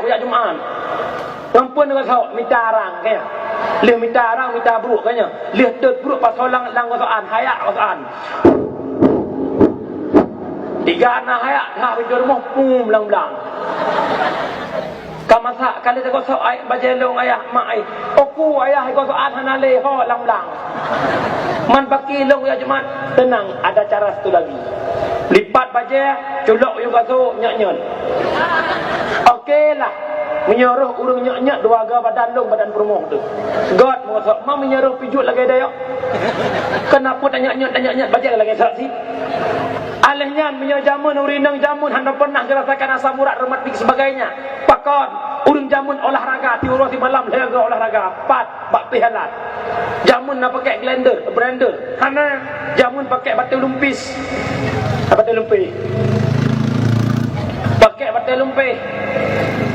ya Jumaat. Ngampun dengan kau minta arang kaya. Leh minta arang minta buruk kaya. Leh dut buruk pasal lang kosoan hayak kosoan. Tiga anak hayak dah pintu rumah pum belang-belang. Kamasak kali tak kosok ai bajelong ayah mak ai. Oku ayah kosoan hanale ho lang-belang. Man baki long ya Jumaat tenang ada cara satu lagi. Lipat baju, culok yung kaso, nyak-nyak. Okeylah. Menyuruh urang nyak-nyak dua aga badan long badan perumah tu. God mengosok, mau menyuruh pijut lagi dia. Kenapa tak nyak-nyak baju lagi saksi? Alihnya menyuruh jamun, urinang jamun, hendak pernah dirasakan asam urat, remat dan sebagainya. Pakon, urang jamun olahraga, tiurus di malam lega olahraga, bak pihalat. Jamun nak pakai blender. Hana jamun pakai batu lumpis. Batu lumpis. Pakai batu lumpis.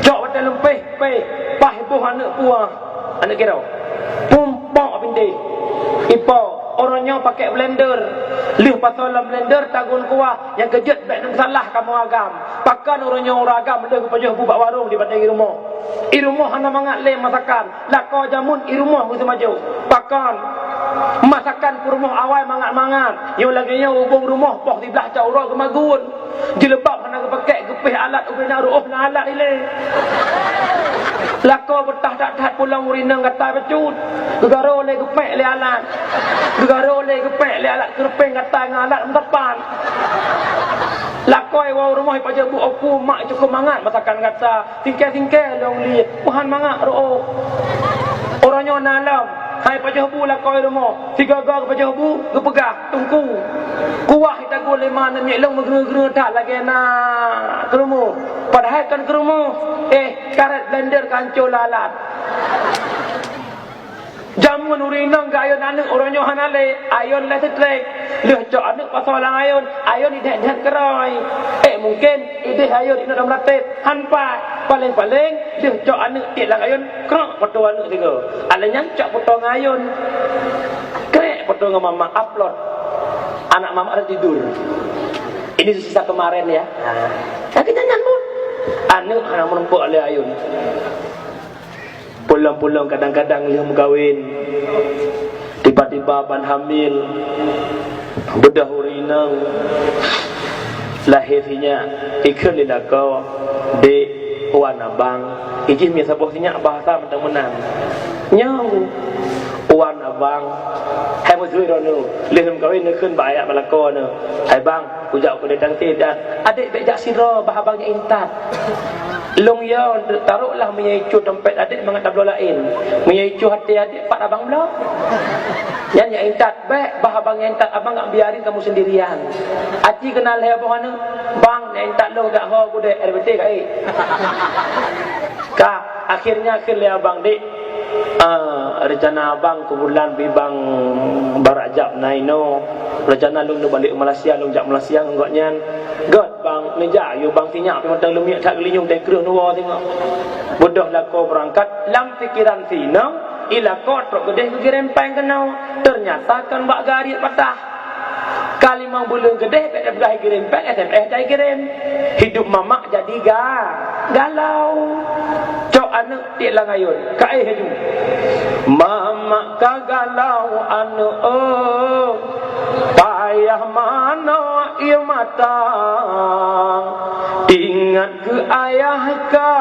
Cok batu lumpis, pah buh anak puah. Anak kira. Pumpok pindih. Ipo orangnya pakai blender. Lih pasal blender tagun kuah yang kejut baik nak salah kamu agam. Pakan orangnya orang agam dia kepada buat warung di batang rumah. I rumah hana mangat le masakan. Lako jamun i rumah mesti maju. Pakan masakan ke rumah awal mangat-mangat. Yang laginya hubung rumah poh di belah caurah kemagun. Jilbab hana pakai gepih alat ubina ruh na alat ile. Lako betah tak pulang urinang kata becut. Gegaro le gepek le alat. Gegaro le gepek le alat kerpeng kata ngalat mentepan. Lakoi wau rumah paja bu aku mak cukup mangat masakan kata tingkai-tingkai long li puhan mangat ro. Orangnya nalam hai paja bu lakoi rumah tiga ga paja bu gepegah tungku kuah kita go le mana mi long megreng-greng tak lagi nak kerumu padahal kan kerumu karet blender kancul lalat. Jamun urinang ke ayun anak orangnya hanale ayun lah setrek leh cok anak pasal lang ayun idah kerai mungkin idah ayun ina dalam ratit hanpa paling leh cok anak tik lang ayun krok foto anak tiga alanya cok foto ngayun krek foto dengan mama upload anak mama ada tidur ini sisa kemarin ya kita nyambut anak hana menumpuk oleh ayun. Pulang-pulang kadang-kadang dia kawin. Tiba-tiba ban hamil. Bedah urinang. Lahirnya ikut lilakau di wan abang. Ijih biasa bosnya bahasa menang-menang. Nyau wan abang. Hai musui rono. Lihum kawin ni kun bayak balakon ni. Hai bang, ujak aku datang tidak. Adik bejak siro bahabangnya intat. Long ya taruhlah menyaicu tempat adik mengatap belah lain. Menyaicu hati adik pak abang belah. Yang intat baik bah abang yang intat abang enggak biarin kamu sendirian. Aci kenal he abang mana? Bang yang intat long dak ho aku dek RBT kai. Ka akhirnya abang dek rencana abang ke bulan bibang barajab naino rencana long nak balik Malaysia long jak Malaysia enggaknya god bang meja you bang tinyak pi matang lumik tak gelinyung dai kreuh nuwa tengok bodoh lako berangkat lam fikiran sinang ila kotrok gedeh ke rempang kenau ternyata kan bak garit patah kali mang bulan gedeh kat belah kirim pek SMS dai kirim hidup mamak jadi galau cok anak tik lang ayun kai hidup mama kagalau anu payah mana ia matang ingat ke ayah ka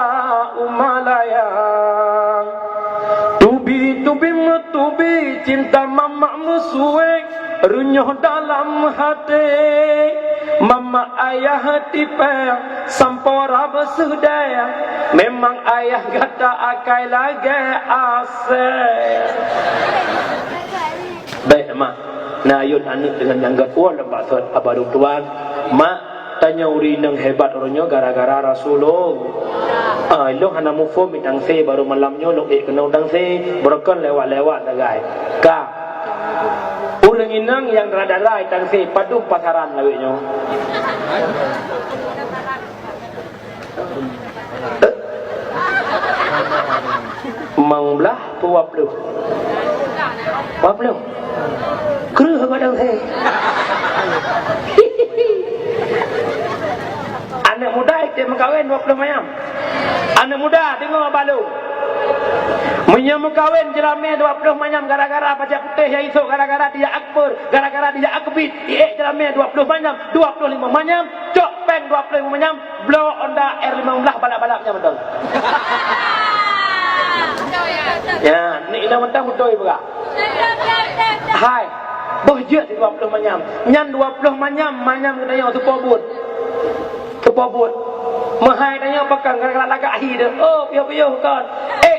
umalayang tubi cinta mama musuh runyuh dalam hati mama ayah tipe sampora besudaya memang ayah gata akai lagi asyik baik mak nah ayun anak dengan yang gatuan lempak suat abadung tuan mak tanya urinang hebat orangnya gara-gara Rasulullah lo hana mufo mitang se baru malamnya lo kena undang se berkan lewat-lewat dagai ka ulang inang yang rada-rada itang se padu pasaran lawiknya mang belah puap lu kreuh badang se anak muda itu mengkawin 20 mayam Anak muda tengok balung. Menyambung kahwin jelamnya 20 manyam gara-gara baca putih yang esok gara-gara dia akbar, gara-gara dia akbit. Jelamnya 20 manyam, 25 manyam, cok peng 25 manyam, blow onda air 15 balap-balapnya betul. Ya, ni dah mentang betul juga. Hai, bohjat 20 manyam. Nyan 20 manyam katanya supobut. Supobut. Mahai tanya bakang gara-gara lagak ahi dia. Oh, piyo-piyo kan.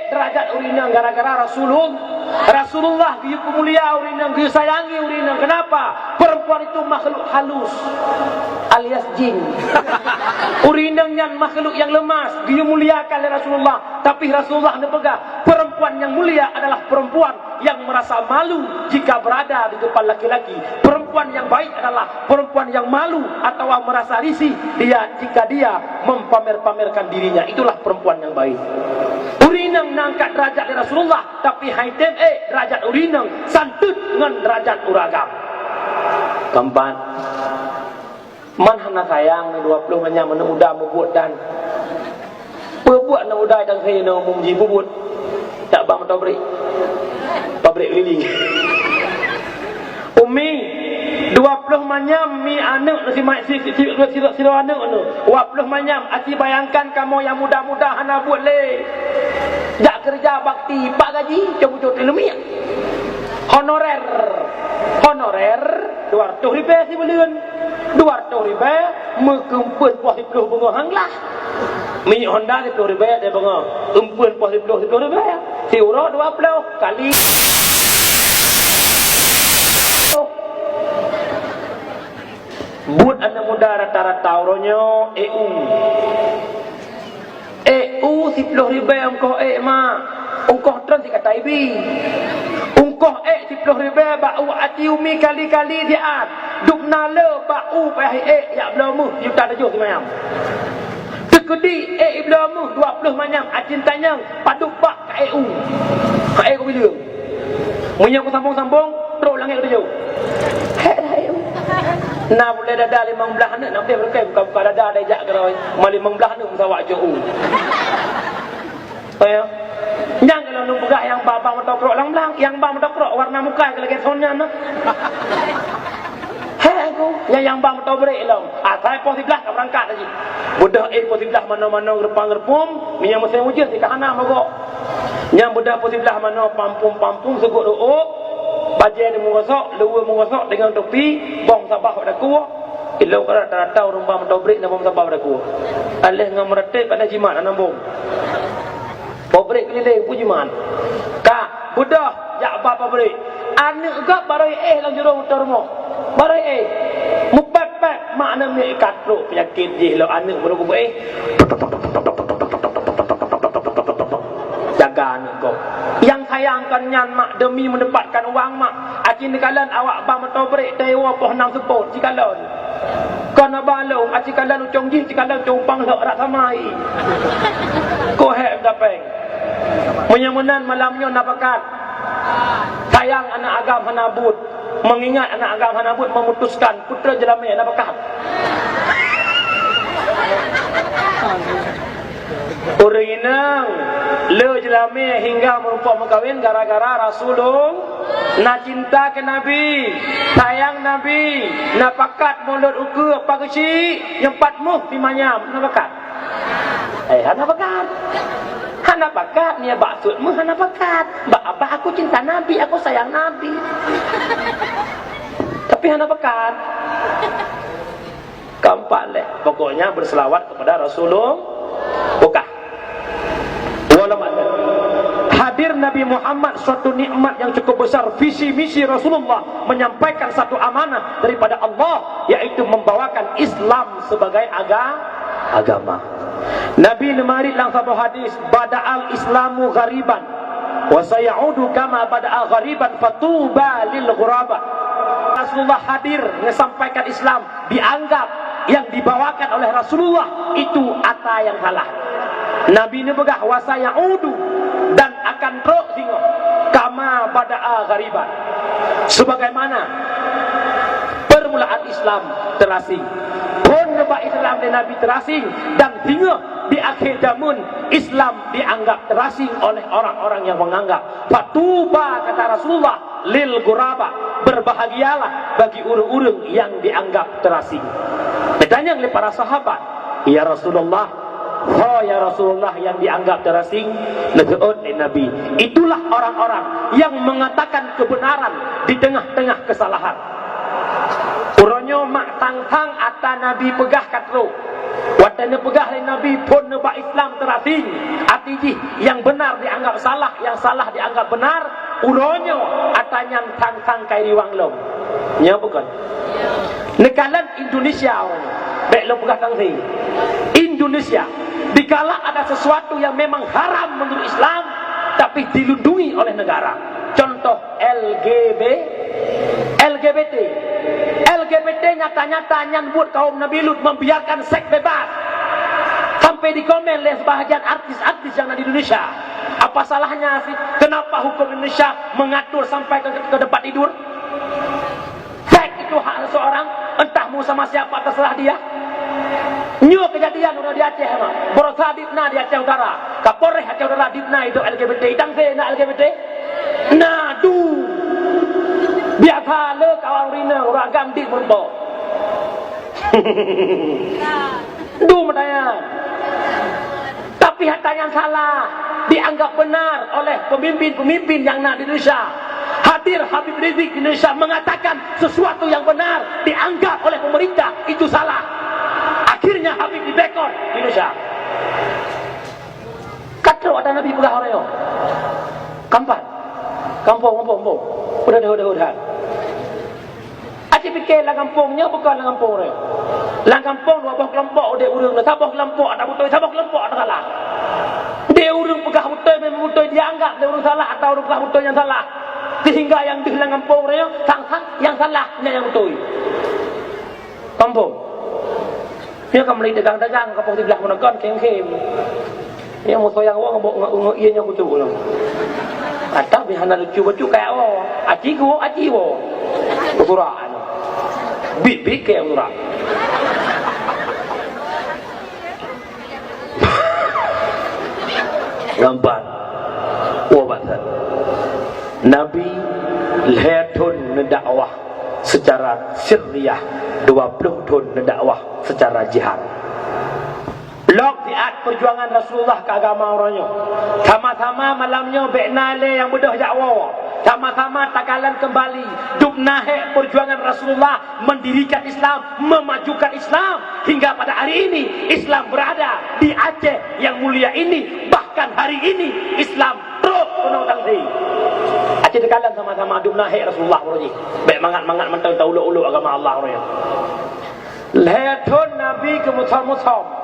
Derajat urinang gara-gara Rasulullah dia pemulia urinang, dia sayangi urinang. Kenapa? Perempuan itu makhluk halus alias jin. Urinang yang makhluk yang lemas, dia muliakan oleh Rasulullah. Tapi Rasulullah pegang perempuan yang mulia adalah perempuan yang merasa malu jika berada di depan laki-laki. Perempuan yang baik adalah perempuan yang malu atau merasa risih jika dia mempamer-pamerkan dirinya. Itulah perempuan yang baik. Urinang nangkat derajat di Rasulullah, tapi haitem derajat urinang santut dengan derajat uragam. Keempat, man hana sayang ni 20 hanya menuda membuat dan berbuat nak udai dan saya nak memuji bubut tak bang pabrik keliling. Umi 20 manyam mi anak si silo anak anu 20 manyam aci bayangkan kamu yang muda-muda hana buat le jak kerja bakti pak gaji cuma ilmiah honorer 200 ribu si bulan 200 ribu mekempun puas 10 bunga hanglah minyak Honda 10 ribu dia bunga empun puas 10 ribu si urut 20 kali buat anak muda rata-rata uronyo EU 10 ribu engkau mak engkau terus dikata ibi engkau 10 ribu bau ati umi kali-kali dia duk nala bau payah ya belum juta 7 semayam tekedi belum 20 manyam acintanya paduk bak ke EU kau bila munya aku sambung-sambung teruk langit ke jauh nak boleh dada 15 anak nak boleh berkai buka dada dah jak keroi mal 15 anak musawak jauh ya nyang kalau nu begah yang babang metokrok lang-lang yang bang metokrok warna muka ke lagi sonnya nah aku yang bang metobrek long saya pos 11 tak berangkat lagi budak pos 11 mana-mana gerpang-gerpum minyak mesin ujian si kahana mogok yang budak pos 11 mana pampung segut dook bajai dia mengosok, luar mengosok dengan topi, bong sabah pada kuah. Ilau kalau tak tahu rumah mentobrik dan bong sabah pada kuah. Alih dengan meretik pada jimat anak bong. Pobrik keliling pun jimat. Kak, budak, jak apa pobrik. Anak gak barai lang jurung motor rumah. Barai mupet-pet makna ni katruk penyakit je lo anak baru ku jaga anak kau. Yang sayangkan nyan mak demi mendapatkan uang mak. Aci nekalan awak bang mentobrik dewa poh 6 sepot cikalon. Kana balong aci kalan ucong ji cikalon cumpang lok rak samai. Ko hek dapeng. Menyamunan malamnya napakat. Sayang anak agam hanabut. Mengingat anak agam hanabut memutuskan putra jelame napakat. Urinang le jelame hingga merupa mengkawin gara-gara Rasulullah nak cinta ke Nabi, sayang Nabi, nak pakat mulut uku apa kecil yang patmu di manyam nak pakat. Hana pakat ni maksudmu hana pakat. Abah aku cinta Nabi, aku sayang Nabi. Tapi hana pakat. Keempat leh, pokoknya berselawat kepada Rasulullah. Bukan. Hadir Nabi Muhammad suatu nikmat yang cukup besar. Visi misi Rasulullah menyampaikan satu amanah daripada Allah, yaitu membawakan Islam sebagai agama. Nabi lemari lang satu hadis, bada'al islamu ghariban wa sayaudu kama bada'a ghariban fatuba lil ghuraba. Rasulullah hadir menyampaikan Islam, dianggap yang dibawakan oleh Rasulullah itu ata yang salah. Nabi ini begah wasa yang udu dan akan teruk singo kama bada'a ghariban, sebagaimana permulaan Islam terasing. Pun nebak Islam dan Nabi terasing, dan hingga di akhir zaman Islam dianggap terasing oleh orang-orang yang menganggap. Fatuba, kata Rasulullah, lil ghuraba, berbahagialah bagi orang-orang yang dianggap terasing. Bertanya oleh para sahabat, ya Rasulullah, ya Rasulullah, yang dianggap terasing legeut Nabi. Itulah orang-orang yang mengatakan kebenaran di tengah-tengah kesalahan. Uronyo mak tang-tang ata Nabi pegah katro. Watane pegah le Nabi pun nebak Islam terasing. Atiji yang benar dianggap salah, yang salah dianggap benar. Uronyo atanya tang-tang kai riwang lom. Nya bukan. Nekalan Indonesia uronyo. Bek lo pegah tang-tang. Indonesia dikala ada sesuatu yang memang haram menurut Islam tapi dilindungi oleh negara. Contoh LGBT nyata-nyata nyambut kaum Nabi Lut membiarkan seks bebas. Sampai dikomen oleh sebahagian artis-artis yang ada di Indonesia. Apa salahnya sih? Kenapa hukum Indonesia mengatur sampai ke tempat tidur? Seks itu hak seseorang, entah mau sama siapa terserah dia. Nyo kejadian udah di Aceh mah. Berosa Dipna di Aceh Utara. Kapolres Aceh Utara Dipna itu LGBT. Itang saya nak LGBT. Nah tu. Biasa le kawan rina orang gamdik merempo. Du matanya. Tapi hatanya salah. Dianggap benar oleh pemimpin-pemimpin yang nak di Indonesia. Hadir Habib Rizik di Indonesia mengatakan sesuatu yang benar dianggap oleh pemerintah itu salah. Akhirnya Habib dibekor di Indonesia. Kata ada Nabi pegah orang yo. Kampan. Kampung. Udah. Aci fikir lah kampungnya bukan lah kampung orang. Lah kampung dua buah kelompok dia urang lah. Sabah kelompok ada betul, sabah kelompok ada salah. Dia urang pegah betul memang betul dianggap dia urang salah atau urang pegah betul yang salah. Sehingga yang di dalam kampung orang sang yang salah yang betul. Kampung. Dia akan beli dagang-dagang kapal di belah menekan kem-kem. Dia mau soyang wong ngok iya nya kutu ulang. Atau bihana lucu-lucu kayak aci wo. Uturaan. Bit kayak uturaan. Gambar. Wabatan. Nabi lehatun dakwah secara sirriyah 20 tahun dakwah secara jihad. Blok diat perjuangan Rasulullah ke agama orangnya. Sama-sama malamnya beknale yang mudah dakwa. Sama-sama takalan kembali dubnahe perjuangan Rasulullah mendirikan Islam, memajukan Islam hingga pada hari ini Islam berada di Aceh yang mulia ini. Bahkan hari ini Islam terus menang-tangsi. Aceh takalan sama-sama dubnahe Rasulullah orangnya. Bek mangat-mangat mentang tahu-ulu agama Allah orangnya. Lehatun Nabi ke mutam-mutam.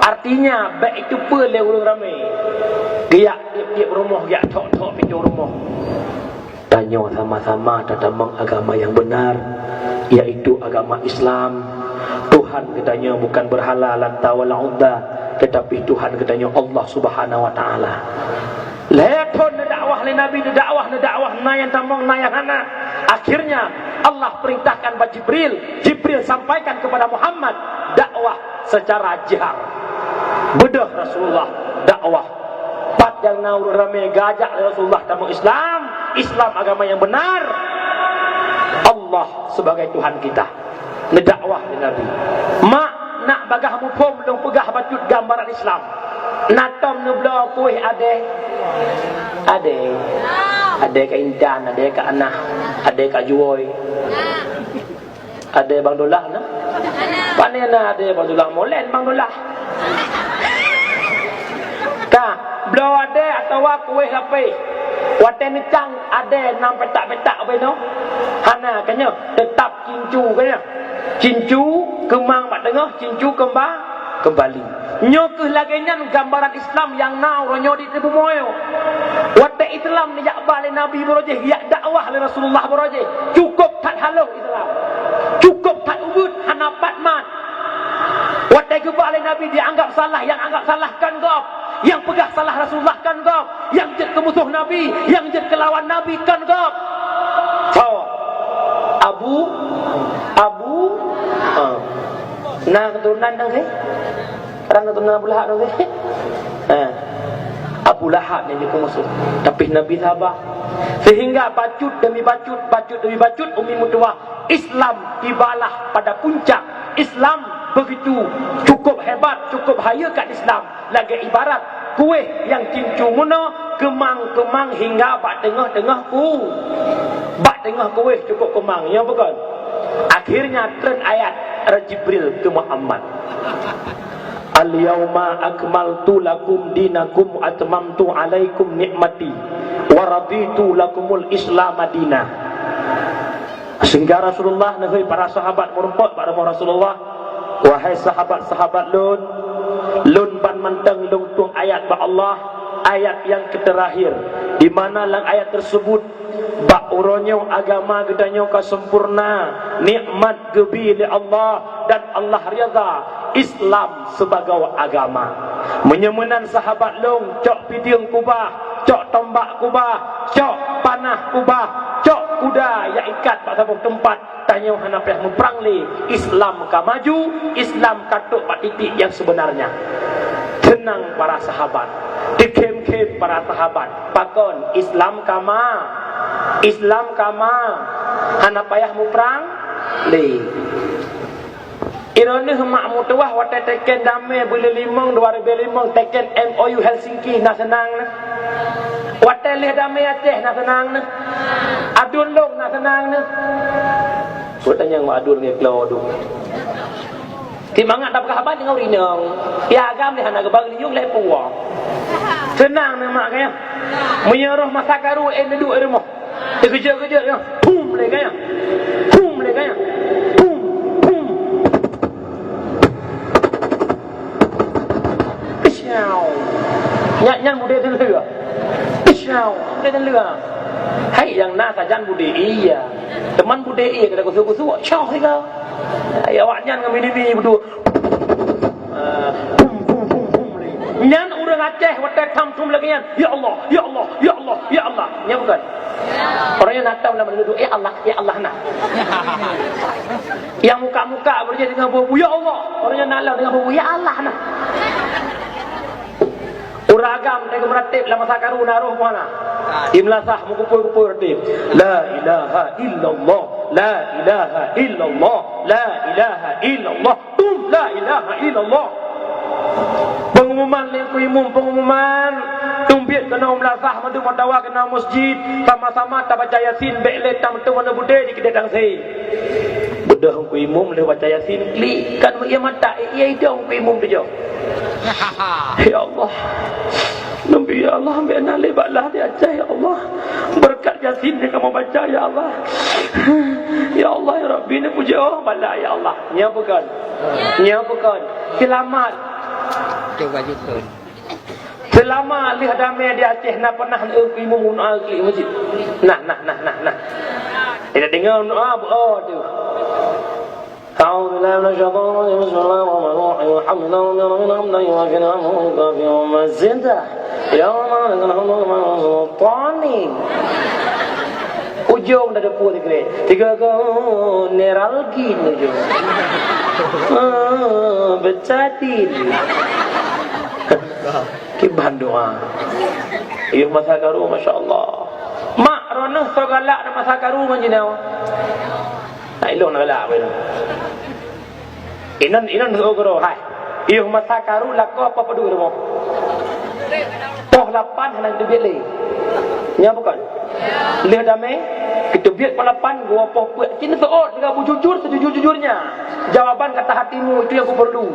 Artinya baik itu pelai urang ramai. Giak tiap rumah, giak tok-tok pintu rumah. Tanya sama-sama tentang agama yang benar, yaitu agama Islam. Tuhan katanya bukan berhala lanta wala udda, tetapi Tuhan katanya Allah Subhanahu wa taala. Leton dakwah li Nabi, dakwah na yang tamong na yang hana. Akhirnya Allah perintahkan pada Jibril sampaikan kepada Muhammad dakwah secara jihar. Bedah Rasulullah dakwah. Pat yang naur ramai gajak Rasulullah tamong Islam agama yang benar. Allah sebagai Tuhan kita. Dakwah li Nabi. Mak nak bagah mupom belum pegah bacut gambaran Islam. Natom nublo kuih ade ka Intan, ade ka Anah, ade ka Juwoy, ade Bang Dolah na panena ade Bang Dolah molen Bang Dolah ka blo ade atau kuih lape waten cang ade nam petak-petak apa no hana kanya tetap cincu kanya cincu kemang mak tengah cincu kembali nyok lagian gambaran Islam yang nau ronyo di tebu moyo wate Islam ni yak balik Nabi beroje yak dakwah le Rasulullah beroje cukup tak halau Islam cukup tak ubud hanapat mat wate ke balik Nabi dianggap salah yang anggap salahkan gop yang pegah salah Rasulullah kan gop yang jad ke musuh Nabi yang jad ke lawan Nabi kan gop so Abu nah keturunan dong sih. Orang keturunan Abu Lahab dong sih. Abu Lahab yang dimaksud. Tapi Nabi sabar. Sehingga bacut demi bacut Umi Mutuah, Islam tibalah pada puncak. Islam begitu cukup hebat, cukup haya kat Islam. Lagi ibarat kuih yang cincu muna, kemang-kemang hingga bak tengah-tengah bak tengah kuih cukup kemang. Ya bukan? Akhirnya turun ayat Jibril ke Muhammad. Al-yawma akmaltu lakum dinakum atmamtu alaikum nikmati wa raditu lakumul Islam madinah. Sehingga Rasulullah nahai para sahabat merumput pada Rasulullah, wahai sahabat-sahabat lun ban menteng lung tung ayat ba Allah, ayat yang terakhir, di mana lang ayat tersebut bak uronyo agama gedanyo ka sempurna, nikmat gebi li Allah dan Allah rida Islam sebagai agama. Menyemenan sahabat long cok piting kubah, cok tombak kubah, cok panah kubah, cok kuda yang ikat pada sabuk tempat, tanya hanap yang memperangli Islam ka maju, Islam katuk pak titik yang sebenarnya. Tenang para sahabat, dikem-kem para sahabat, pakon Islam kama hanap payah muprang li. Ironi mak mutuah wate teken damai boleh 2005 teken MOU Helsinki nak senang na. Wate leh damai Aceh nak senang na. Adun long nak senang na. Aku tanya mak adun ngai klau tu. Ti mangat dapat khabar dengan rinang. Ya agam leh nak bagi yung leh puang. Senang na mak kaya. Menyuruh masakaru duduk di rumah. Kerja-kerja ya. Pum leh kaya. Nyan bude ten lửa. Isau, bude ten lửa. Hai yang na sajan bude iya. Teman bude iya kada kusu-kusu, chau hai kau. Ya wak nyan ngami ni budu. Nyan urang Aceh watak tham-thum lagi nyan. Ya Allah, ya Allah, ya Allah, ya Allah. Nya bukan. Orangnya nak tahu lama duduk, ya Allah nah. Yang muka-muka berjaya dengan bubu, ya Allah. Orangnya nalau dengan bubu, ya Allah nah. Uragam dengan meratib lama sakaru naruh mana? Imlasah mengupur-upur ratib. La ilaha illallah, la ilaha illallah, la ilaha illallah, la ilaha illallah. Pengumuman pengumuman tumbit kena umlasah madu madawa kena masjid sama-sama tak baca yasin belet tam tu mana bude di kedai sei. Bedah ku imum le baca yasin klik kan ia mata ia hidung ku imum tu jo. Ya Allah. Nabi ya Allah ambil nalih baklah di Aceh ya Allah. Berkat yasin yang kamu baca ya Allah. Ya Allah ya Rabbi ni puji Allah bala ya Allah. Nya bukan. Selamat. Coba jukun. Selama alih damai di Aceh nak pernah ngeuki munah klik masjid. Nah. Tidak dengar doa tu. أعوذ بالله من الشيطان الرجيم بسم الله الرحمن الرحيم الحمد لله رب العالمين حمدا يوافي نعمه ويكافئ مزيدا يا الله لك الحمد لله sultanin. Ujung dah depur dekat. Tiga kau neralgin ujung. Becatin. Kiban doa. Iyo masa karu masya-Allah. Mak ronah sogalak na masa karu manjinau. Ai long nak galak we. Inan ogoro hai. Iyo masa karu lako apa padu rumah. Toh lapan hanang debit le. Nya bukan. Leh damai kita biar pelapan gua pok cina seot dengan jujur sejujur-jujurnya. Jawaban kata hatimu itu yang aku perlu.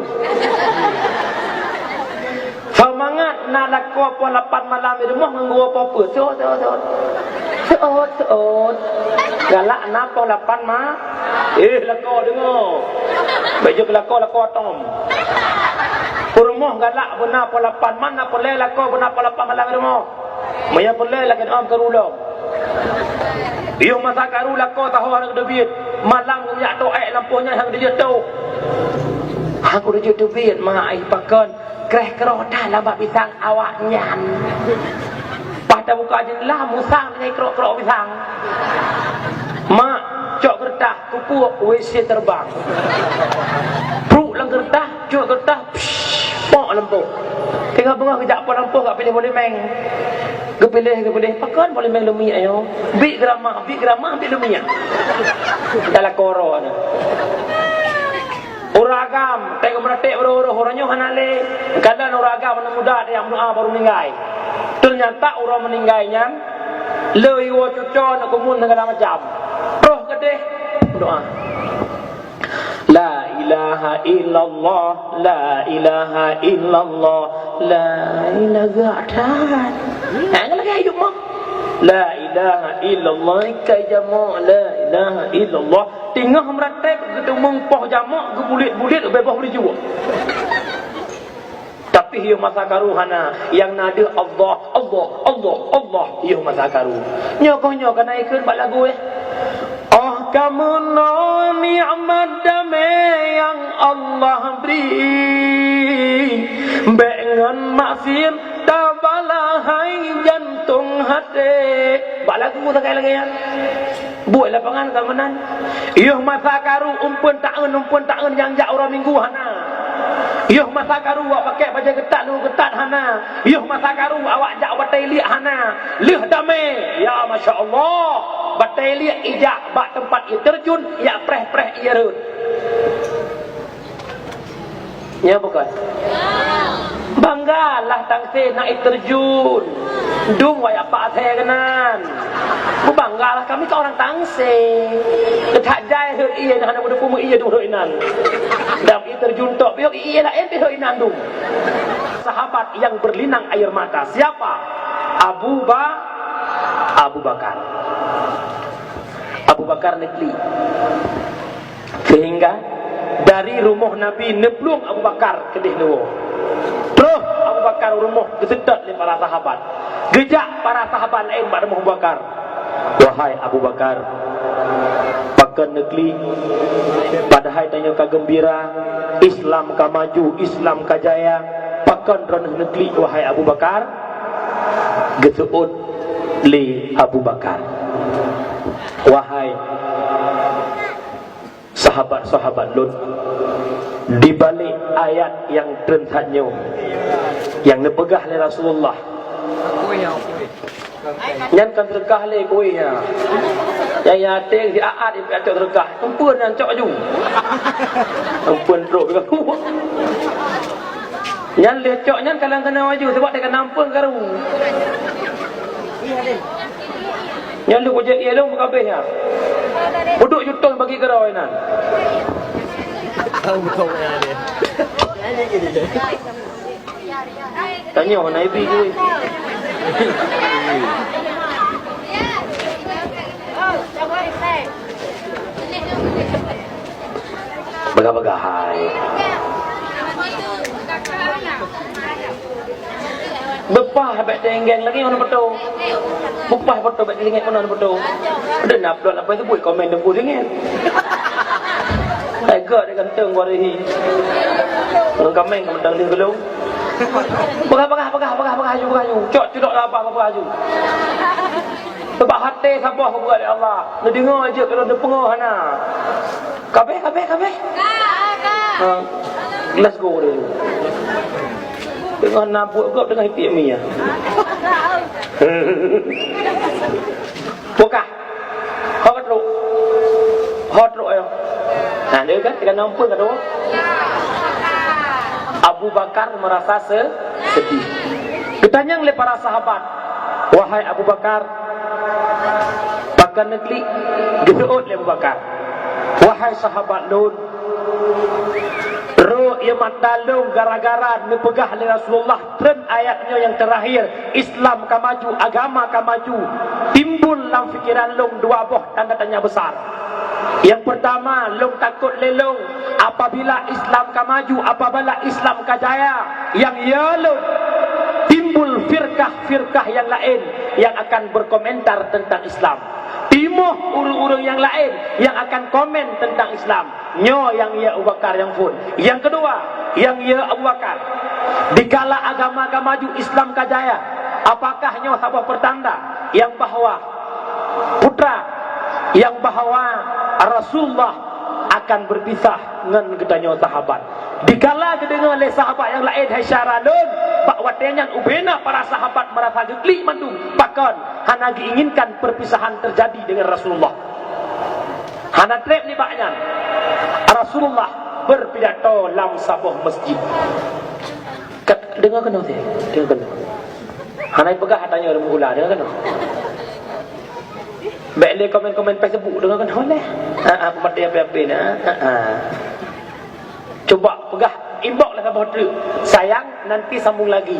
Semangat nak lako pelapan malam di rumah nganggo apa-apa. Seot. Galak napa lapan mah? Lako dengar. Baju lako tom. Rumah galak benar pelapan mana boleh lako benar pelapan malam di rumah. Maya boleh lagi am kerulong. Iyo masa karu lako tahu harga duit. Malam punya doa lampunya hang dia tahu. Aku dia duit mah ai pakon kreh keroda lambat pisang awak nyan. Pada buka jendela musang dengan krok-krok pisang. Mak cok gertah kupuk WC terbang. Pruk lang gertah, cuak gertah, pok lempuh. Tengah bengah kejap apa lempuh kat pilih boleh meng. Kepilih pakan boleh meng lumi ayo. Bik geramah ambil lumi. Dalam koro ana. Uragam, tengok menetik beruruh orangnya hanale. Kadang uragam anak muda dia yang doa baru meninggal. Ternyata orang meninggalnya leuy wo cuco nak kumun segala macam. Roh gedeh doa. La ilaha illallah, la ilaha illallah, la ilaha dah. Hang lagi hidup mah. La ilaha illallah kai jamak, la ilaha illallah. Tengah meratek gitu mengpoh jamak gebulit-bulit bebas boleh jiwa. Tapi hiyo masa karuhana yang nada Allah, Allah, Allah, Allah hiyo masa karu. Nyok naikkeun bak lagu Oh kamu no ni'mat damai yang Allah beri Bengan maksir tabalahai jantung hati Bak lagu sekali lagi ya Buat lapangan keamanan Yuh masa karu umpun taun yang jak orang minggu hana Yuh masa karu awak pakai baju ketat hana Yuh masa karu awak jak batai liak hana Lih damai Ya Masya Allah batai liak ijak bak tempat ia terjun ia preh ia rut Ya bukan Banggalah tangse naik terjun Dung wayak pak saya kenan Banggalah kami ke orang tangse Ketak jai hut iya Hana muda pumu iya dung hut inan Dam ia terjun tok Biok iya lah ente hut inan dung Sahabat yang berlinang air mata Siapa? Abu Bakar Abu Bakar negeri Sehingga dari rumah Nabi neblung Abu Bakar ke Dihnuwo terus Abu Bakar rumah kesedot oleh para sahabat gejak para sahabat lain pada Abu Bakar wahai Abu Bakar pakan negeri padahal tanya ka gembira Islam ka maju Islam ka jaya pakan ranah negeri wahai Abu Bakar gesuut li Abu Bakar wahai sahabat-sahabat Lut di balik ayat yang terhanyut yang dipegah oleh Rasulullah yang kan terkah le kuihnya yang yating di aat di atas terkah ampun yang cok ju ampun teruk aku yang lecok yang kadang kena maju sebab dia kena ampun karu yang lu kujak ia lu berkabihnya duduk jutong bagi kerau inan tanya orang Nabi ke bagah-bagahai bepah habis tenggeng lagi mana betul bepah betul habis tenggeng mana betul ada nak upload apa itu buat komen dan buat tenggeng agak dia ganteng warihi orang komen kementang dia gelung bagah aju cok tidak lapar apa aju sebab hati sabah kepada Allah dia dengar je kalau dia pengah hana kabeh let's go dia dengan nabuk kau dengan hipik mi ya buka hot ro ayo nah dia kan dengan nampun kedua Abu Bakar merasa sedih ditanya oleh para sahabat wahai Abu Bakar pakan negeri gesuut oleh Abu Bakar wahai sahabat Nun roh ia matalung gara-gara dipegah oleh Rasulullah tren ayatnya yang terakhir Islam ka maju agama ka maju timbul dalam fikiran long dua buah tanda tanya besar yang pertama long takut lelong apabila Islam ka maju apabila Islam ka jaya yang long timbul firkah yang lain yang akan berkomentar tentang Islam timuh urung-urung yang lain yang akan komen tentang Islam nyo yang ya Abu Bakar yang pun yang kedua yang ya Abu Bakar dikala agama ka maju Islam ka jaya apakah nyo sebuah pertanda yang bahwa putra yang bahawa Rasulullah akan berpisah dengan ketanya sahabat. Dikala kedengar oleh sahabat yang lain hai syaralun bak watenyan ubena para sahabat merasa geklik mandu pakon hana diinginkan perpisahan terjadi dengan Rasulullah. Hana trep ni baknya Rasulullah berpidato dalam sebuah masjid. Dengar kena saya, dengar kena. Hana pegah hatanya orang mula, dengar kena. Baik le komen-komen Facebook dengar kena oleh. Aku mati apa-apa ni. Coba pegah inbox lah sahabat tu. Sayang nanti sambung lagi.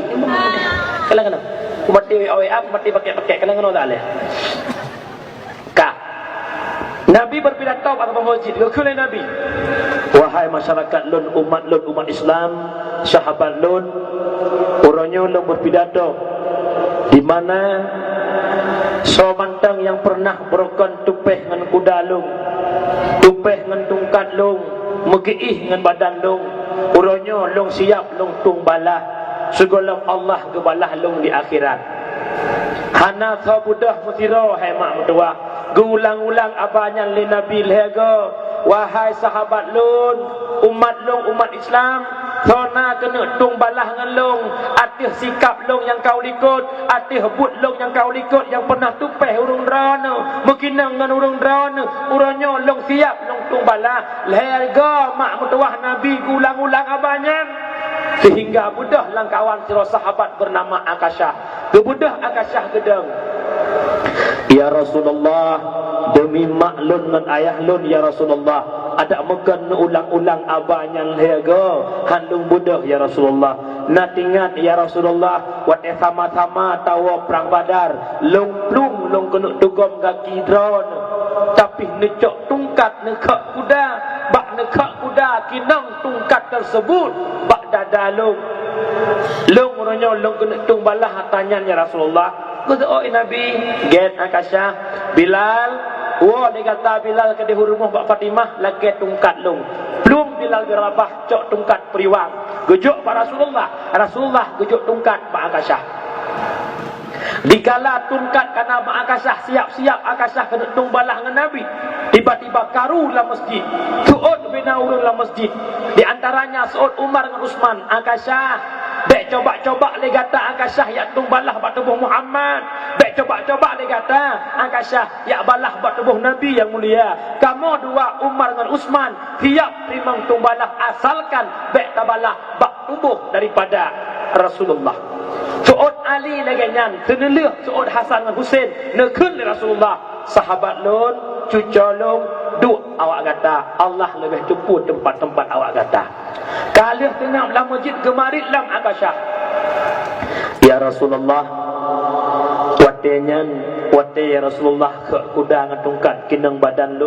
Kena kena. Aku mati WA, aku mati pakai-pakai kena kena tak leh. Nabi berpidato pada masjid. Kekulai Nabi. Wahai masyarakat lun umat Islam, sahabat lun, orangnya lun berpidato di mana somantang yang pernah berokon tupeh dengan kuda lung, tupeh dengan tungkat lung, megiih dengan badan lung, orangnya lung siap lung tung balah, segala Allah ke balah lung di akhirat. Hana sabudah musiro hai mak mertua. Gulang-ulang abanya le Nabi lego. Wahai sahabat lun, umat Islam, sona kena tung balah dengan lung, atih sikap lung yang kau likut, atih but lung yang kau likut yang pernah tupeh urung drone, mekinang dengan urung drone, urangnya lung siap lung tung balah. Lego mak mertua Nabi gulang-ulang abanya. Sehingga budah langkawan sira sahabat bernama Akasyah. Kebudah Akasyah gedeng. Ya Rasulullah, demi mak lun dan ayah lun ya Rasulullah, ada megan ulang-ulang abanya lego handung budah ya Rasulullah. Nak ingat ya Rasulullah, wat sama-sama tawa perang Badar, long plung long kena dugom kaki drone, tapi necok tungkat nekak kuda, bak nekak kuda kinang tungkat tersebut bak dadalung. Long orangnya long kena tung balah tanya ya Rasulullah. Kata oh Nabi, get Akasyah, Bilal, wah dia kata Bilal ke di rumah Pak Fatimah lagi tungkat long. Belum Bilal gerabah cok tungkat periwang. Gejuk Pak Rasulullah gejuk tungkat Pak Akasyah. Dikala tungkat karena Pak Akasyah siap-siap Akasyah kena tung balah dengan Nabi. Tiba-tiba karu dalam masjid. Su'ud bina urun dalam masjid. Di antaranya Su'ud Umar dengan Usman. Akasyah, dek coba-coba le kata Akasyah ya tung balah bak tubuh Muhammad. Dek coba-coba le kata Akasyah ya balah bak tubuh Nabi yang mulia. Kamu dua Umar dengan Usman siap terima tung balah asalkan dek tabalah bak tubuh daripada Rasulullah. Su'ud Ali lagi nyan, senelih Su'ud Hasan dengan Husain nekun Rasulullah. Sahabat lun, cucu lun, duk awak kata Allah lebih cepu tempat-tempat awak kata. Kalih tengah dalam masjid gemarit dalam Akasyah. Ya Rasulullah, wate ya Rasulullah ke kuda ngatungkat kinang badan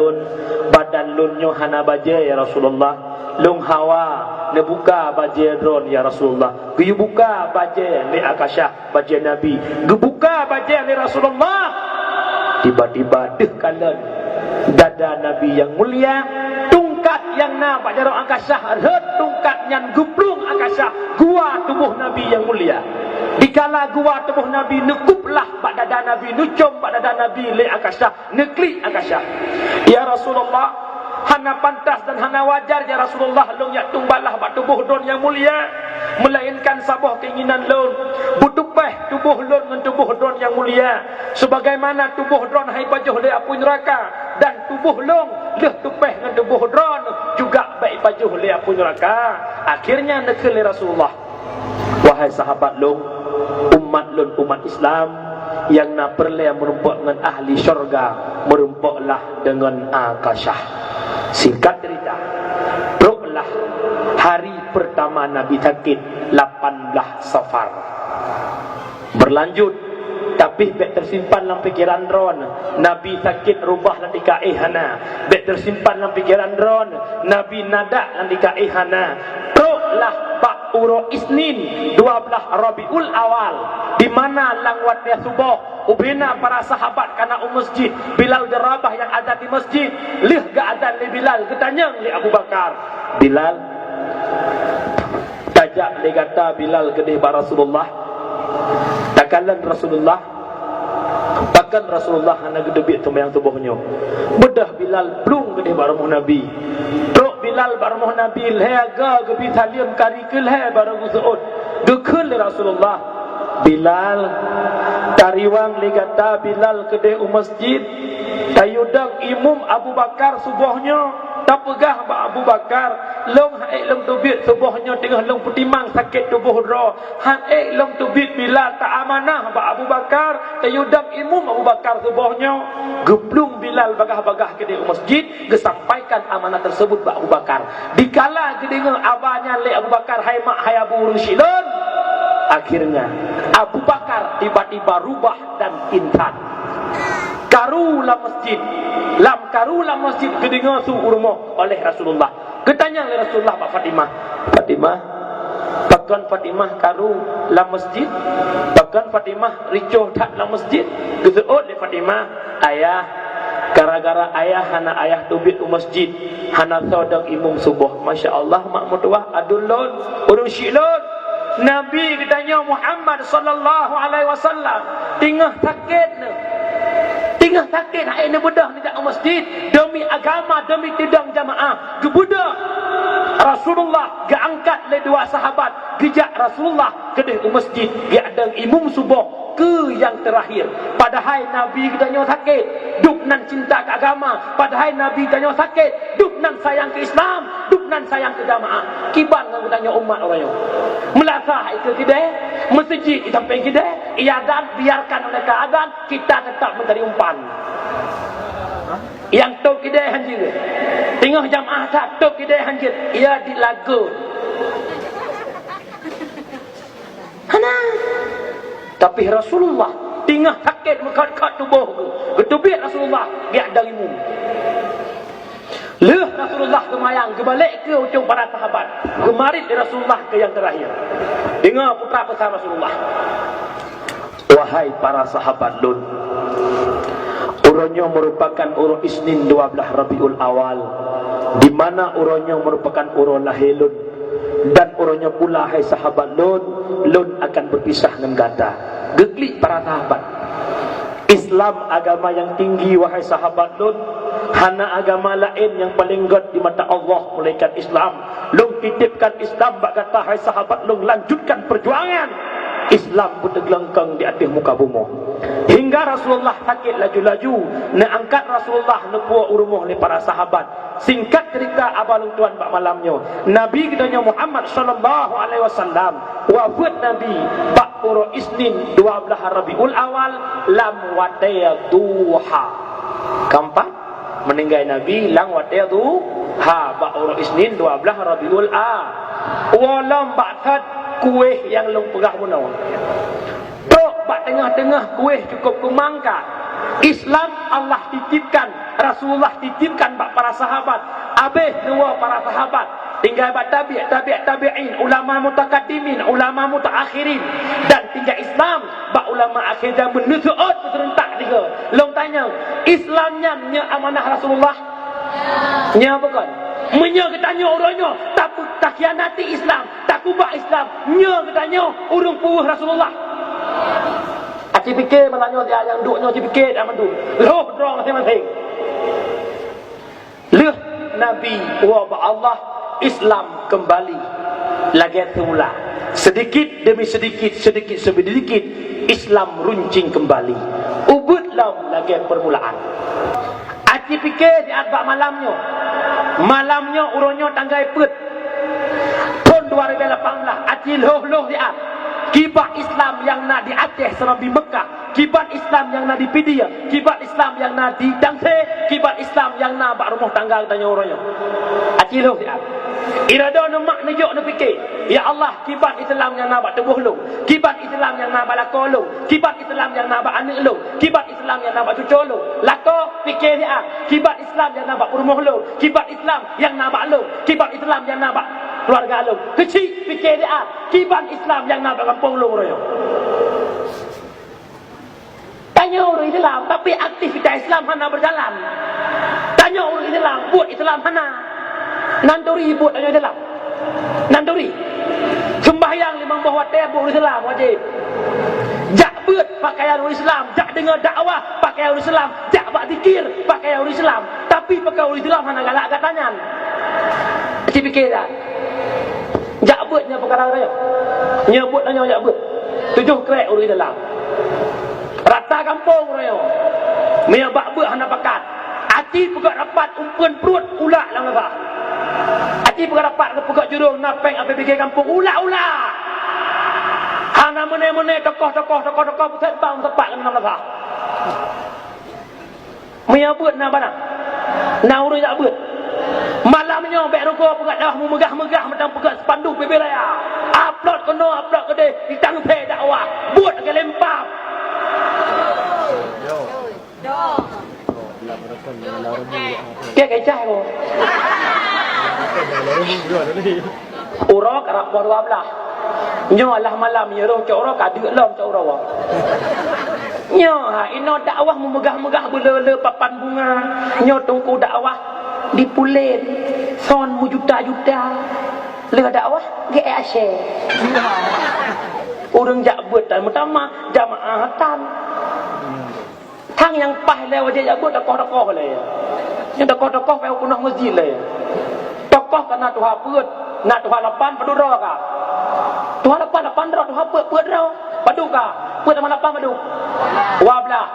lunnya hana baje ya Rasulullah. Lung hawa ne buka baje drone ya Rasulullah. Ge buka baje ni Akasyah baje Nabi. Ge buka baje ni Rasulullah. Tiba-tiba deh kalen dada Nabi yang mulia, tungkat yang nampak jarang Akasyah, tungkat yang guplung Akasyah, gua tubuh Nabi yang mulia. Dikala gua tubuh Nabi nekuplah bak dada Nabi, nucum bak dada Nabi le Akasyah, neklik Akasyah. Ya Rasulullah, hana pantas dan hana wajar ya Rasulullah long yak tungbalah bak tubuh don yang mulia, melainkan sabah keinginan long budupeh tubuh lon dengan tubuh don yang mulia, sebagaimana tubuh don hai pajuh le apu neraka, dan tubuh long leh tupeh dengan tubuh don juga baik pajuh le apu neraka. Akhirnya nekeli Rasulullah, wahai sahabat long, umat Islam yang nak perle merumpak dengan ahli syurga, merumpaklah dengan Akasyah. Singkat cerita, ruklah hari pertama Nabi sakit 18 Safar. Berlanjut, tapi bek tersimpan dalam pikiran drone Nabi sakit rubah nanti ka ihana. Bek tersimpan dalam pikiran drone Nabi nadak nanti ka ihana. Ruklah bak uro Isnin 12 Rabiul Awal, di mana langwatnya subuh ubina para sahabat kana masjid. Bilal jarabah yang ada di masjid lih ga ada li Bilal ketanyang li Abu Bakar. Bilal tajak li kata Bilal kedih ba Rasulullah. Takalan Rasulullah Bahkan Rasulullah hana gedebik sembahyang subuhnya. Bedah Bilal plung gedeh baruh Nabi. Tok Bilal baruh Nabi lehaga gebi taliam kari kelhe baruh Saud. Gekul Rasulullah. Bilal tariwang ligata Bilal kedeh masjid. Tayudang imum Abu Bakar subuhnya. Tak pegah Abu Bakar long haik long tubit subuhnya tengah long putimang sakit tubuh roh haik long tubit Bilal tak amanah Abu Bakar tayudang imum Abu Bakar subuhnya geblung Bilal bagah-bagah ke di masjid gesampaikan amanah tersebut Abu Bakar dikala gedengar abahnya le Abu Bakar hai mak hai Abu Rushilun akhirnya Abu Bakar tiba-tiba rubah dan intan karulah masjid lam karulah masjid kedengar su rumah oleh Rasulullah ketanya oleh Rasulullah Pak Fatimah bahkan Fatimah karu la masjid bahkan Fatimah ricoh tak la masjid geseut oleh Fatimah ayah gara-gara ayah hana ayah tubit masjid hana sodang imum subuh masya-Allah mak mutuah adulun urung syilun Nabi katanya Muhammad sallallahu alaihi wasallam tingah sakit ne tingah sakit hai ne bedah ni dak masjid demi agama demi tidang jamaah gebudah Rasulullah geangkat le dua sahabat gejak Rasulullah ke di masjid dia ada imum subuh ke yang terakhir padahal Nabi katanya sakit duk nan cinta ke agama padahal Nabi katanya sakit duk nan sayang ke Islam duk nan sayang ke jamaah kiban ngan katanya umat orangnya melasa itu tidak masjid di samping kita iadan biarkan oleh keadaan kita tetap mencari umpan yang tu kita hanjir tengah jamaah tak tu kita hanjir ia dilagun hana tapi Rasulullah tengah sakit mekat-kat tubuh ketubit Rasulullah dia ada imum leh Rasulullah kemayang kebalik ke ujung para sahabat kemarin Rasulullah ke yang terakhir dengar putra besar Rasulullah wahai para sahabat Lut urangnya merupakan urang Isnin 12 Rabiul Awal di mana urangnya merupakan urang lahilun dan urangnya pula hai sahabat Lut akan berpisah dengan gata geglik para sahabat Islam agama yang tinggi wahai sahabat Lut hana agama lain yang paling god di mata Allah mulaikan Islam long titipkan Islam bak kata hai sahabat long lanjutkan perjuangan Islam bertegelengkang di atas muka bumi hingga Rasulullah sakit laju-laju nak angkat Rasulullah nepuak urumuh oleh para sahabat singkat cerita abalung tuan bak malamnya Nabi katanya Muhammad sallallahu alaihi wasallam wafat Nabi bak uro Isnin 12 Rabiul Awal lam wataya duha keempat meninggal Nabi lang wataya duha bak uro Isnin 12 Rabiul Awal walam bakat kuih yang long pegah munau tok bak tengah-tengah kuih cukup kumangka Islam Allah titipkan Rasulullah titipkan bak para sahabat habis dua para sahabat tinggal bak tabi'in ulama mutakaddimin ulama mutaakhirin dan tinggal Islam bak ulama akhir zaman nusu'ud serentak tiga long tanya Islamnya nya amanah Rasulullah nya bukan menya ketanya orangnya tak khianati Islam tak kubah Islam nya ketanya urung puuh Rasulullah aci fikir malanya dia yang duknya aci fikir dak mandu roh drong masing-masing leh Nabi wa Allah Islam kembali lagi semula sedikit demi sedikit Islam runcing kembali ubudlah lagi permulaan aci fikir di arbak malamnya urangnya tanggai pet pun 2018 aci loh dia kibat Islam yang nak di Aceh sama di Mekah kibat Islam yang nak di Pidia kibat Islam yang nak di Dangse kibat Islam yang nak bak rumah tangga tanya orangnya aci loh dia irada nemak nejuk ne fikir ya Allah kibat Islam yang nak bak tebuh lu kibat Islam yang nak bak lako lu kibat Islam yang nak bak anak lu kibat Islam yang nak bak cucu lu lako fikir dia kibat Islam yang nak bak rumah lu kibat Islam yang nak bak lu kibat Islam yang nak bak keluarga lu kecil fikir dia kibat Islam yang nak bak kampung lu royo tanya orang Islam tapi aktivitas Islam hana berjalan tanya orang Islam buat Islam hana nanduri buat tanya Islam nanduri sembahyang 5 waktu buat Islam wajib jak beut pakai pakaian orang Islam, jak dengar dakwah pakaian orang Islam, jak buat zikir pakaian orang Islam, tapi pakai orang Islam hana galak katanya. Cik fikir tak? Jak buatnya perkara raya. Nyebut nanya jak buat. 7 krek orang Islam. Rata kampung raya. Mia bak buat hana pakat. Aci pegak rapat umpan perut ulak lang negah. Aci pegak rapat pegak jurung napeng apa fikir kampung ulak-ulak. Hana mene-mene tokoh-tokoh pusat bang tepat kan negah. Mia buat na bana. Na urus jak buat. Malamnya bek rokok pegak dah megah-megah macam pegak spanduk PB Raya. Upload kono upload ke dia di tangpe dakwah. Buat ke lempap. Kek kecah ko. Urok arab dua belah. Nyo lah malam ya rong cok ka deuk lom cok rawa. Nyo ha ino dakwah memegah-megah bela-bela papan bunga. Nyo tungku dakwah dipulit son mu juta-juta. Le dakwah ge asyik. Urang jak buat dan pertama jamaah hatan. Thang yang pah le wajah jak buat tokoh-tokoh le. Yang tokoh-tokoh pe kunah masjid le. Tokoh kana Tuhan buat, nak Tuhan lapan padu ro ka. Tuhan lapan ro Tuhan buat ro. Padu ka. Buat sama lapan padu. Wablah.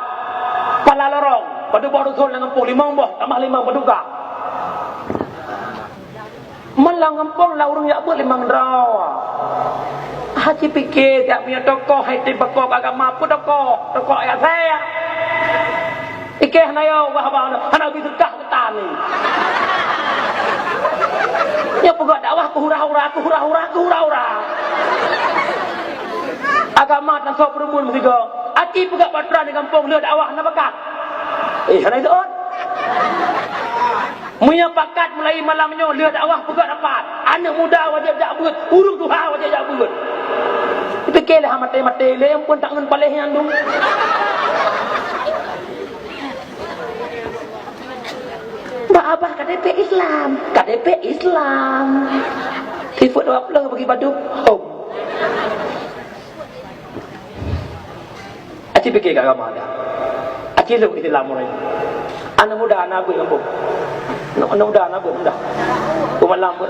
Pala lorong. Padu baru sol dengan 5 boh, tambah 5 padu ka. Melang kampung lah orang jak buat 5 draw. Haji fikir tak punya tokoh hai tim pokok agama pun tokoh ayat saya. Ikeh nayo wah hana bi sedekah ketan ni. Ya pokok dakwah ku hura-hura. Agama tan so perumun mestiga. Aci pokok patran di kampung le dakwah na bakat. Hana izon. Munya pakat mulai malamnya le dakwah pokok dapat. Anak muda wajib jak buat, urung Tuhan wajib jak buat. Fikirlah mati-mati le pun tak ngen paleh yang tu. Mbak Abah KDP Islam. Sifat 20 bagi baduk. Home. Aci fikir kat agama dah. Aci lu Islam orang. Anak muda anak abut kampung. Anak muda anak abut muda. Malam pun.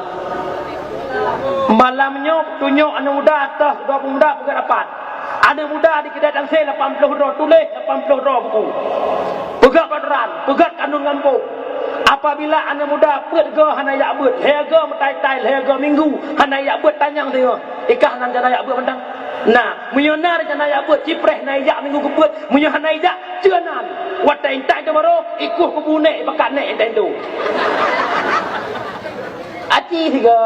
Malamnya tunjuk anak muda atas 20 muda pun dapat. Anak muda di kedai tangsel 80 ro tulis 80 ro buku. Pegat paderan, pegat kandung kampung. Apabila anak muda perga hana yak buat, harga metai-tai harga minggu hana yak buat tanyang dia. Ikah nan jana yak buat mentang. Nah, munyonar jana yak buat cipreh na yak minggu kebut, munyo hana yak cenan. Watai entai tomaro ikuh kebune bakat nek entai tu. Aci tiga.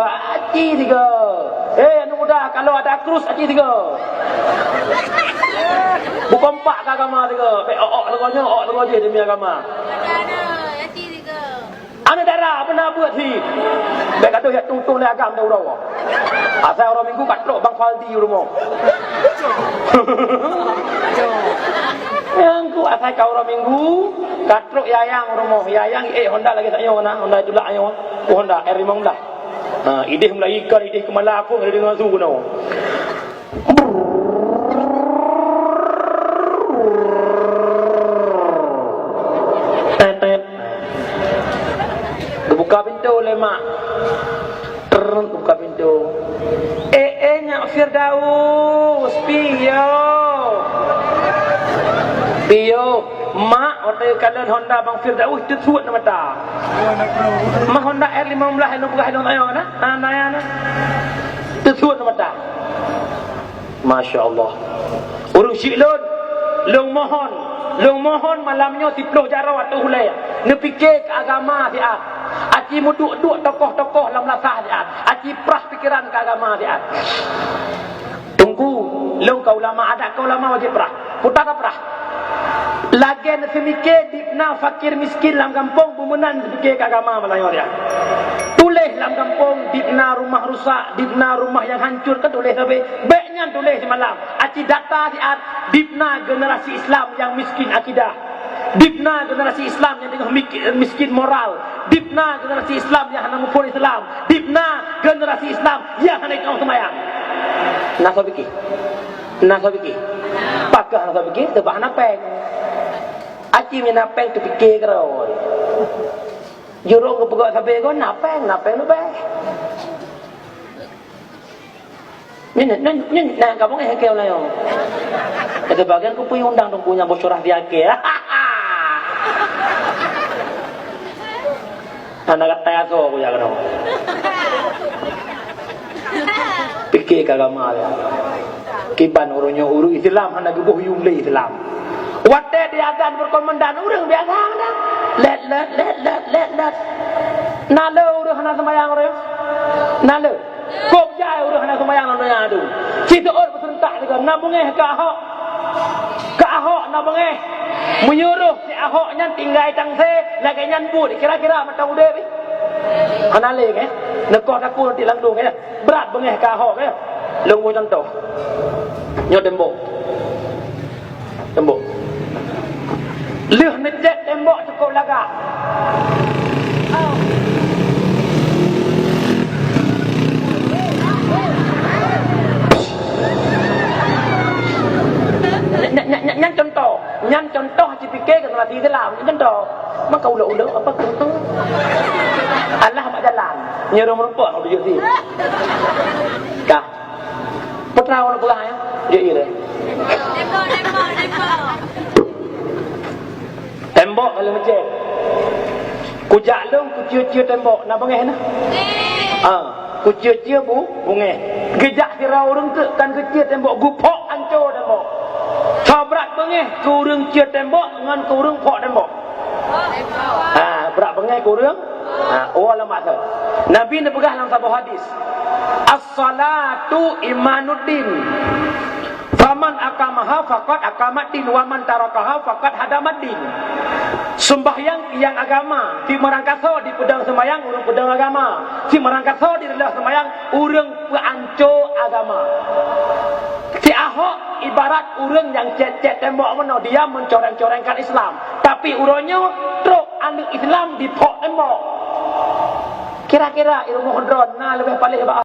Anak muda kalau ada krus aci tiga. Bukan pak ke agama tiga. Legonya je demi agama. Anak darah pernah buat si. Baik kata ya tung le agam dah urang. Asal orang minggu katrok bang Faldi rumah. Yang ku asal kau orang minggu katrok yayang rumah. Yayang Honda lagi tak nyawa na. Honda julak nyawa. Honda R15. Idih mulai ikan, idih kemala aku ada dengan su guna. Tet. Buka pintu lemak. Buka pintu. Nyak Firdaus, Pio. Mak hotel kanan Honda bang Firdaus tu suat nama ta. Mak Honda R15 anu bukan anu ayo na. Naya na. Tu suat nama ta. Masya-Allah. Urung silun, long mohon malamnya 10 jarawat tu hulai. Ne fikir ke agama dia. Aci muduk-duk tokoh-tokoh lam lasah dia. Aci prah fikiran ke agama dia. Tunggu, long kau ulama ada kau ulama wajib prah. Putar prah. Lagen semikir dipna fakir miskin dalam kampung bumenan fikir ke agama Melayu dia. Tulis dalam kampung dipna rumah rusak, dipna rumah yang hancur kan tulis sampai baiknya tulis semalam. Aci data diat dipna generasi Islam yang miskin akidah. Dipna generasi Islam yang dengan miskin moral. Dipna generasi Islam yang hanya mempun Islam. Dipna generasi Islam yang hanya ikut sembahyang. Nasa fikir. Pakah nak fikir tebak napeng. Aci mi napeng tu fikir keroi. Jurung ke pegawai sampai kau napeng lu baik. Ni kamu ngeh kau lah yo. Kata bagian aku punya undang dong punya bocorah dia ke. Anak kata aku ya kan. Fikir agama ya. Kiban urunyo uru Islam hana gebuh yumle Islam. Wate dia akan berkomandan urang biasa dah. Let. Nalo urang hana semayang urang. Nalo. Kop jai urang hana semayang nanya adu. Situ or bersentak juga nabungeh ke Ahok. Ke Ahok nabungeh. Menyuruh si Ahok nyan tinggal tangse lagi nyan bud kira-kira macam udah ni. Hana le ke. Nekok aku nanti langdung ke. Berat bengeh ke Ahok ke. Lunggu contoh. Nyot tembok. Leh nejet tembok cukup lagak. Nyan contoh haji fikir ke salah tiga lah. Nyan contoh. Maka ulah-ulah apa contoh? Allah mak jalan. Nyuruh merupak kalau dia sih. Dah. Putra orang pulang ya. Dia ira. Tembok kalau masjid. Ku jalung ku cia-cia tembok. Nak bengeh nah? Ku cia-cia bungeh. Gejak sirau orang ke kan kecil tembok gupok hancur tembok. Berat bengeh kurang cia tembok dengan kurang pok tembok. Berat bengeh kurang. Ulama tu. Nabi ni pegah dalam satu hadis. As-salatu imanuddin. Faman akamaha faqad akamaddin wa man tarakaha faqad hadamaddin. Sembahyang yang agama, di merangkaso di pedang sembahyang urang pedang agama. Si merangkaso di rendah sembahyang urang peancur agama. Si Ahok ibarat urang yang cet-cet tembok mana dia mencoreng-corengkan Islam. Tapi urangnya truk anu Islam di pok tembok. Kira-kira ilmu hadron nah lebih paling